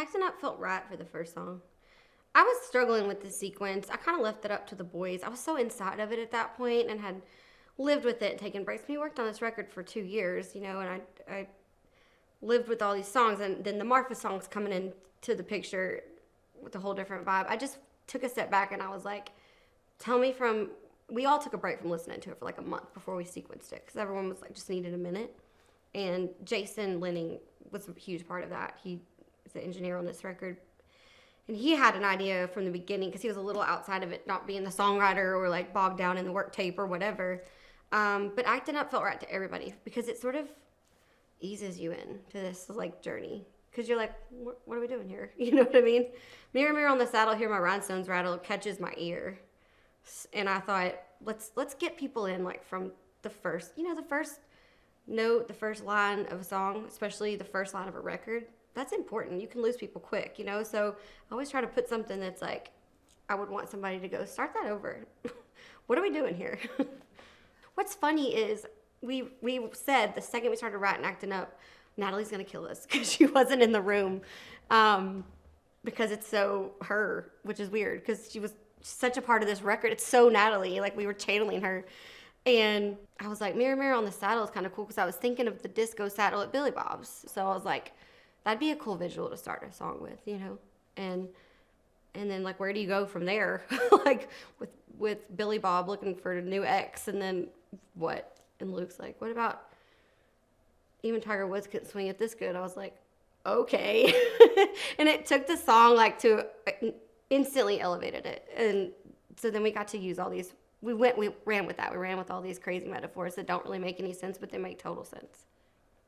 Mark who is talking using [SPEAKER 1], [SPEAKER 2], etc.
[SPEAKER 1] Acting Up felt right for the first song. I was struggling with the sequence. I kind of left it up to the boys. I was so inside of it at that point and had lived with it and taken breaks. We worked on this record for 2 years, and I lived with all these songs, and then the Marfa songs coming into the picture with a whole different vibe. I just took a step back and I was like, we all took a break from listening to it for like a month before we sequenced it because everyone was like, just needed a minute. And Jason Lenning was a huge part of that. He is the engineer on this record. And he had an idea from the beginning because he was a little outside of it, not being the songwriter or like bogged down in the work tape or whatever. But Acting Up felt right to everybody because it sort of eases you in to this like journey. Because you're like, what are we doing here? You know what I mean? Mirror, Mirror on the Saddle, Hear My Rhinestones Rattle catches my ear. And I thought, let's get people in like from the first note, the first line of a song, especially the first line of a record. That's important. You can lose people quick, So I always try to put something that's like, I would want somebody to go, start that over. What are we doing here? What's funny is we said the second we started writing Acting Up, Natalie's going to kill us because she wasn't in the room because it's so her, which is weird because she was such a part of this record. It's so Natalie, like we were channeling her. And I was like, Mirror, Mirror on the Saddle is kind of cool because I was thinking of the disco saddle at Billy Bob's. So I was like, that'd be a cool visual to start a song with, And then like, where do you go from there? Like with Billy Bob looking for a new ex, and then what? And Luke's like, what about even Tiger Woods couldn't swing it this good? I was like, okay. And it took the song like to instantly elevated it. And so then we got to use all these. We ran with that. We ran with all these crazy metaphors that don't really make any sense, but they make total sense.